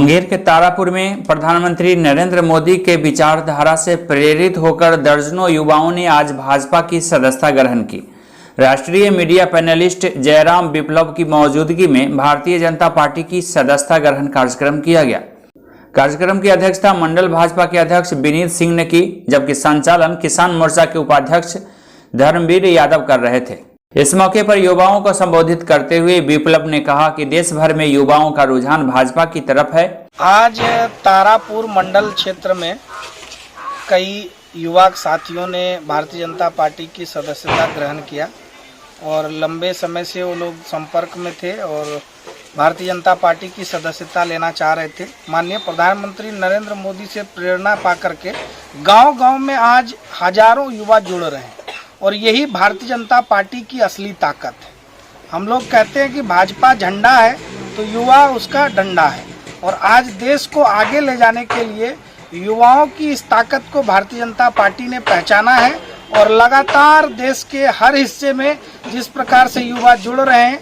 मुंगेर के तारापुर में प्रधानमंत्री नरेंद्र मोदी के विचारधारा से प्रेरित होकर दर्जनों युवाओं ने आज भाजपा की सदस्यता ग्रहण की। राष्ट्रीय मीडिया पैनलिस्ट जयराम विप्लव की मौजूदगी में भारतीय जनता पार्टी की सदस्यता ग्रहण कार्यक्रम किया गया। कार्यक्रम की अध्यक्षता मंडल भाजपा के अध्यक्ष विनीत सिंह ने की, जबकि संचालन किसान मोर्चा के उपाध्यक्ष धर्मवीर यादव कर रहे थे। इस मौके पर युवाओं को संबोधित करते हुए विप्लव ने कहा कि देश भर में युवाओं का रुझान भाजपा की तरफ है। आज तारापुर मंडल क्षेत्र में कई युवा साथियों ने भारतीय जनता पार्टी की सदस्यता ग्रहण किया और लंबे समय से वो लोग संपर्क में थे और भारतीय जनता पार्टी की सदस्यता लेना चाह रहे थे। माननीय प्रधानमंत्री नरेंद्र मोदी से प्रेरणा पा करके गांव-गांव में आज हजारों युवा जुड़ रहे हैं और यही भारतीय जनता पार्टी की असली ताकत है। हम लोग कहते हैं कि भाजपा झंडा है तो युवा उसका डंडा है और आज देश को आगे ले जाने के लिए युवाओं की इस ताकत को भारतीय जनता पार्टी ने पहचाना है और लगातार देश के हर हिस्से में जिस प्रकार से युवा जुड़ रहे हैं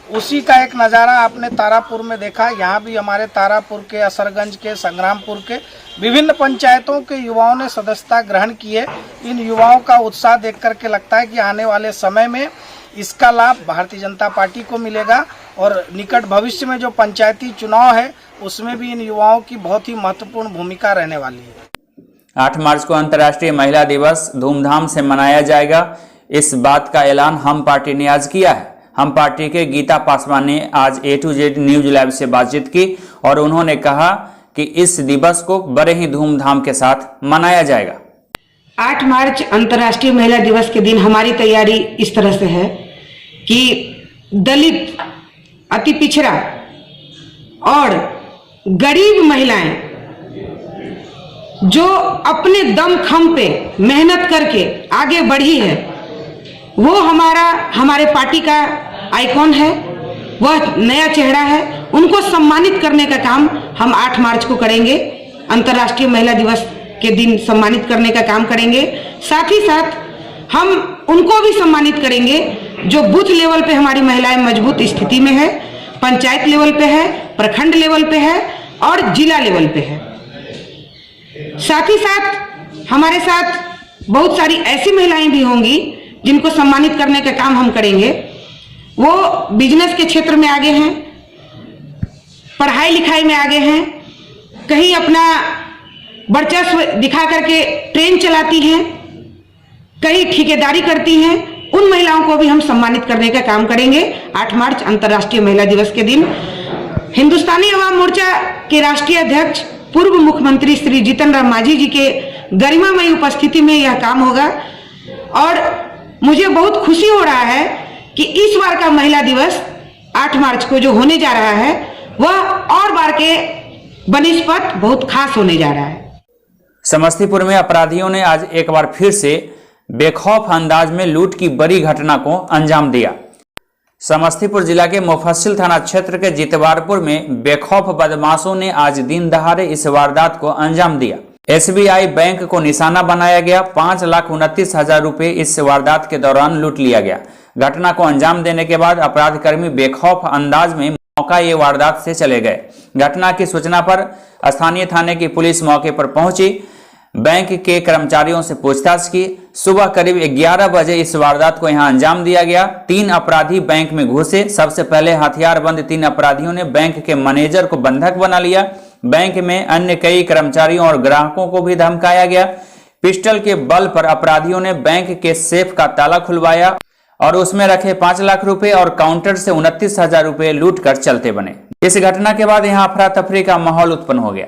उसी का एक नज़ारा आपने तारापुर में देखा। यहाँ भी हमारे तारापुर के, असरगंज के, संग्रामपुर के विभिन्न पंचायतों के युवाओं ने सदस्यता ग्रहण की है। इन युवाओं का उत्साह देख करके लगता है कि आने वाले समय में इसका लाभ भारतीय जनता पार्टी को मिलेगा और निकट भविष्य में जो पंचायती चुनाव है उसमें भी इन युवाओं की बहुत ही महत्वपूर्ण भूमिका रहने वाली है। 8 मार्च को अंतर्राष्ट्रीय महिला दिवस धूमधाम से मनाया जाएगा। इस बात का ऐलान हम पार्टी ने आज किया है। हम पार्टी के गीता पासवान ने आज A to Z news lab से बातचीत की और उन्होंने कहा कि इस दिवस को बड़े ही धूमधाम के साथ मनाया जाएगा। 8 मार्च अंतर्राष्ट्रीय महिला दिवस के दिन हमारी तैयारी इस तरह से है कि दलित, अति पिछड़ा और गरीब महिलाएं जो अपने दम खम पे मेहनत करके आगे बढ़ी है वो हमारे पार्टी का आइकॉन है, वह नया चेहरा है। उनको सम्मानित करने का काम हम 8 मार्च को करेंगे। अंतर्राष्ट्रीय महिला दिवस के दिन सम्मानित करने का काम करेंगे। साथ ही साथ हम उनको भी सम्मानित करेंगे जो बूथ लेवल पे हमारी महिलाएं मजबूत स्थिति में है, पंचायत लेवल पे है, प्रखंड लेवल पे है और जिला लेवल पे है। साथ ही साथ हमारे साथ बहुत सारी ऐसी महिलाएं भी होंगी जिनको सम्मानित करने का काम हम करेंगे। वो बिजनेस के क्षेत्र में आगे हैं, पढ़ाई लिखाई में आगे हैं, कहीं अपना वर्चस्व दिखा करके ट्रेन चलाती हैं, कहीं ठेकेदारी करती हैं। उन महिलाओं को भी हम सम्मानित करने का काम करेंगे 8 मार्च अंतर्राष्ट्रीय महिला दिवस के दिन। हिंदुस्तानी अवाम मोर्चा के राष्ट्रीय अध्यक्ष पूर्व मुख्यमंत्री श्री जीतन राम मांझी जी के गरिमामयी उपस्थिति में यह काम होगा और मुझे बहुत खुशी हो रहा है कि इस बार का महिला दिवस 8 मार्च को जो होने जा रहा है वह और बार के बनिस्पत बहुत खास होने जा रहा है। समस्तीपुर में अपराधियों ने आज एक बार फिर से बेखौफ अंदाज में लूट की बड़ी घटना को अंजाम दिया। समस्तीपुर जिला के मुफस्सिल थाना क्षेत्र के जितवारपुर में बेखौफ बदमाशों ने आज दिन दहाड़े इस वारदात को अंजाम दिया। SBI बैंक को निशाना बनाया गया। 5,29,000 रुपए इस वारदात के दौरान लूट लिया गया। घटना को अंजाम देने के बाद अपराधकर्मी बेखौफ अंदाज में मौका ये वारदात से चले गए। घटना की सूचना पर स्थानीय थाने की पुलिस मौके पर पहुंची, बैंक के कर्मचारियों से पूछताछ की। सुबह करीब 11 बजे इस वारदात को यहां अंजाम दिया गया। 3 अपराधी बैंक में घुसे। सबसे पहले हथियारबंद 3 अपराधियों ने बैंक के मैनेजर को बंधक बना लिया। बैंक में अन्य कई कर्मचारियों और ग्राहकों को भी धमकाया गया। पिस्टल के बल पर अपराधियों ने बैंक के सेफ का ताला खुलवाया और उसमें रखे 5 लाख रुपए और काउंटर से 29,000 रुपए लूट कर चलते बने। इस घटना के बाद यहां अफरा तफरी का माहौल उत्पन्न हो गया।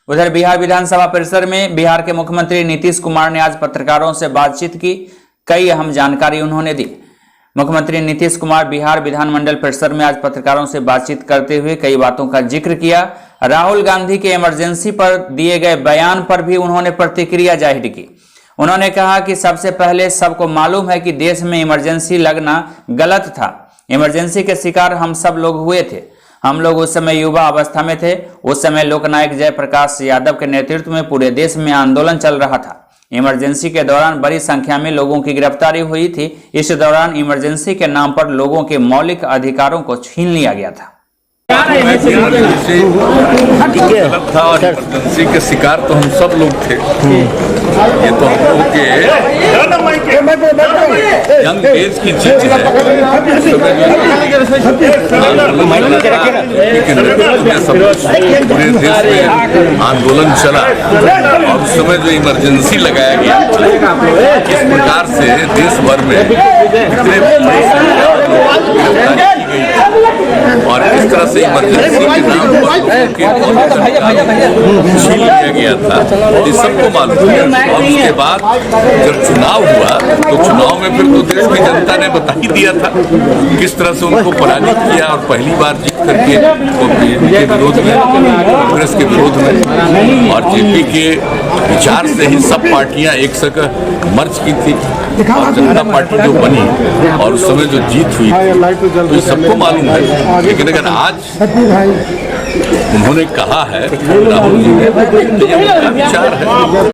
उधर बिहार विधानसभा परिसर में बिहार के मुख्यमंत्री नीतीश कुमार ने आज पत्रकारों से बातचीत की। कई अहम जानकारी उन्होंने दी। मुख्यमंत्री नीतीश कुमार बिहार विधानमंडल परिसर में आज पत्रकारों से बातचीत करते हुए कई बातों का जिक्र किया। राहुल गांधी के इमरजेंसी पर दिए गए बयान पर भी उन्होंने प्रतिक्रिया जाहिर की। उन्होंने कहा कि सबसे पहले सबको मालूम है कि देश में इमरजेंसी लगना गलत था। इमरजेंसी के शिकार हम सब लोग हुए थे। हम लोग उस समय युवा अवस्था में थे। उस समय लोकनायक जयप्रकाश यादव के नेतृत्व में पूरे देश में आंदोलन चल रहा था। इमरजेंसी के दौरान बड़ी संख्या में लोगों की गिरफ्तारी हुई थी। इस दौरान इमरजेंसी के नाम पर लोगों के मौलिक अधिकारों को छीन लिया गया था। गलत था और इमरजेंसी के शिकार तो हम सब लोग थे। ये तो हम लोग के यंग एज की चीज है। पूरे देश में आंदोलन चला और उस समय जो इमरजेंसी लगाया गया, किस प्रकार से देश भर में और किस तरह से इमरजेंसी के नाम पर छीन लिया गया था, ये सबको मालूम है। और उसके बाद जब चुनाव हुआ तो चुनाव में फिर तो देश की जनता ने बता ही दिया था किस तरह से उनको पराजित किया और पहली बार जीत करके वो बीजेपी के विरोध में, कांग्रेस के विरोध में और जेपी के विचार से ही सब पार्टियां एक साथ मर्ज की थी और जनता पार्टी जो बनी और उस समय जो जीत हुई तो सबको मालूम है। लेकिन अगर आज उन्होंने कहा है राहुल जी ने, तो ये उनका विचार है।